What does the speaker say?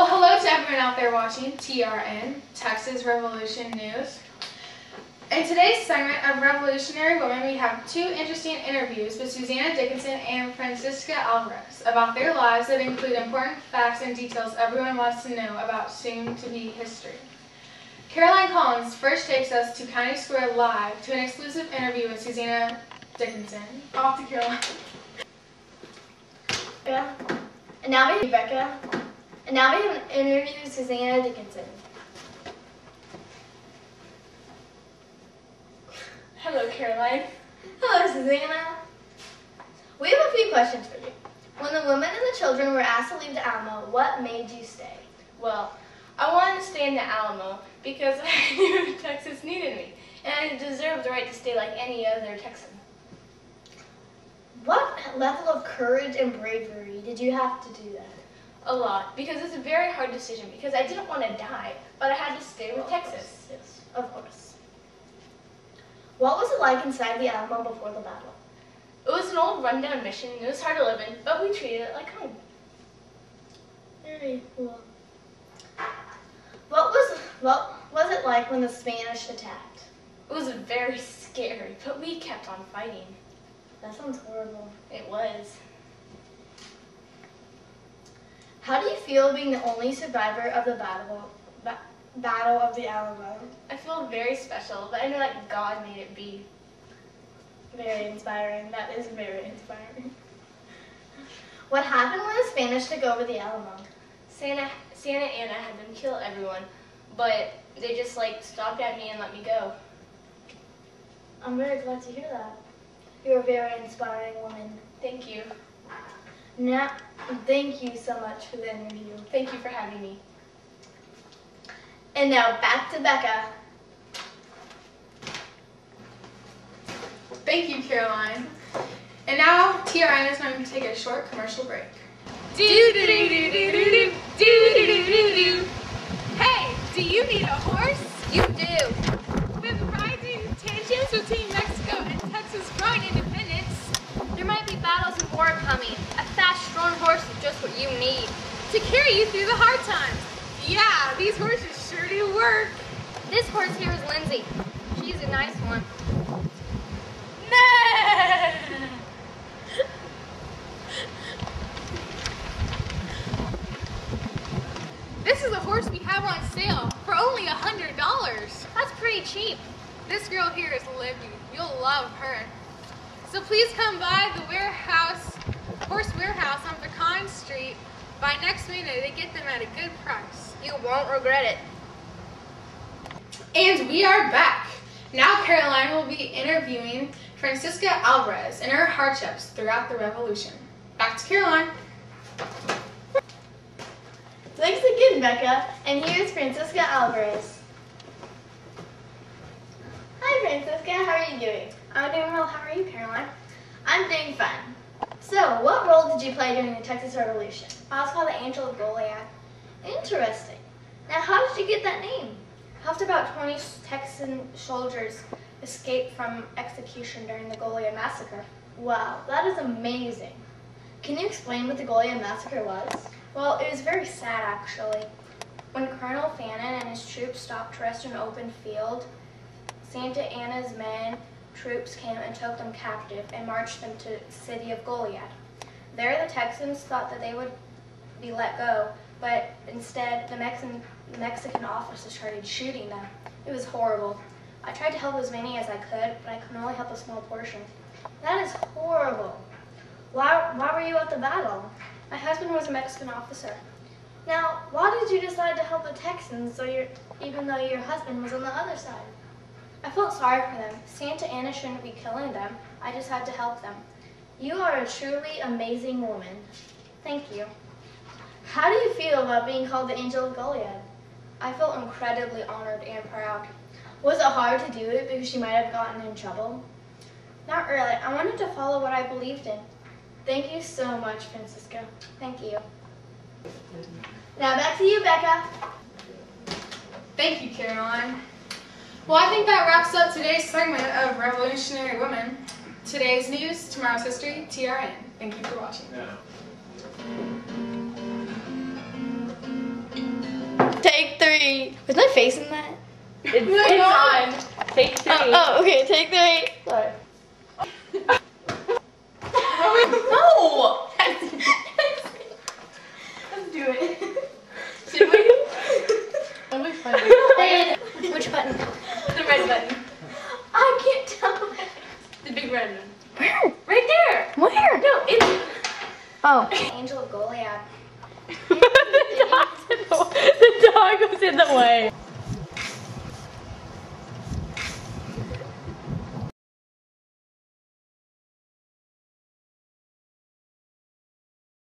Well, hello to everyone out there watching TRN, Texas Revolution News. In today's segment of Revolutionary Women, we have two interesting interviews with Susanna Dickinson and Francisca Alvarez about their lives that include important facts and details everyone wants to know about soon-to-be history. Caroline Collins first takes us to County Square Live to an exclusive interview with Susanna Dickinson. Off to Caroline. Yeah. And now we have Rebecca. And now we have an interview with Susanna Dickinson. Hello, Caroline. Hello, Susanna. We have a few questions for you. When the women and the children were asked to leave the Alamo, what made you stay? Well, I wanted to stay in the Alamo because I knew Texas needed me, and I deserved the right to stay like any other Texan. What level of courage and bravery did you have to do that? A lot, because it's a very hard decision, because I didn't want to die, but I had to stay with Texas. Yes, of course. What was it like inside the Alamo before the battle? It was an old rundown mission, and it was hard to live in, but we treated it like home. Very cool. What was it like when the Spanish attacked? It was very scary, but we kept on fighting. That sounds horrible. It was. How do you feel being the only survivor of the Battle of the Alamo? I feel very special, but I know that God made it be. Very inspiring. That is very inspiring. What happened when the Spanish took over the Alamo? Santa Anna had them kill everyone, but they just stopped at me and let me go. I'm very glad to hear that. You're a very inspiring woman. Thank you. Now, thank you so much for the interview. Thank you for having me. And now back to Becca. Thank you, Caroline. And now TRN is going to take a short commercial break. Hey, do you need a horse? You do. With rising tensions between Mexico and Texas growing independence, there might be battles and war coming. A fast, strong horse is just what you need to carry you through the hard times. Yeah, these horses sure do work. This horse here is Lindsay. She's a nice one. This is a horse we have on sale for only $100. That's pretty cheap. This girl here is Libby. You'll love her. So please come by the horse warehouse on Pecan Street by next Monday to get them at a good price. You won't regret it. And we are back. Now Caroline will be interviewing Francisca Alvarez and her hardships throughout the Revolution. Back to Caroline. Thanks again, Becca. And here's Francisca Alvarez. Hi, Francisca. How are you doing? I'm doing well. How are you, Caroline? I'm doing fine. So, what role did you play during the Texas Revolution? I was called the Angel of Goliad. Interesting. Now, how did you get that name? Helped about 20 Texan soldiers escape from execution during the Goliad Massacre. Wow, that is amazing. Can you explain what the Goliad Massacre was? Well, it was very sad, actually. When Colonel Fannin and his troops stopped to rest in an open field, Santa Anna's troops came and took them captive and marched them to the city of Goliad. There, the Texans thought that they would be let go, but instead, the Mexican officers started shooting them. It was horrible. I tried to help as many as I could, but I could only help a small portion. That is horrible. Why were you at the battle? My husband was a Mexican officer. Now, why did you decide to help the Texans even though your husband was on the other side? I felt sorry for them. Santa Anna shouldn't be killing them. I just had to help them. You are a truly amazing woman. Thank you. How do you feel about being called the Angel of Goliad? I feel incredibly honored and proud. Was it hard to do it because you might have gotten in trouble? Not really. I wanted to follow what I believed in. Thank you so much, Francisca. Thank you. Now back to you, Becca. Thank you, Caroline. Well, I think that wraps up today's segment of Revolutionary Women. Today's news, tomorrow's history, TRN. Thank you for watching. Take 3. Was my face in that? It's on. Take 3. Oh, okay, take 3. Sorry. No! Let's do it. Should we? That'll be funny. Which button? The red button. I can't tell. The big red one. Where? Right there. Where? No, it's... Oh. Angel of Goliath. The dog was in the way.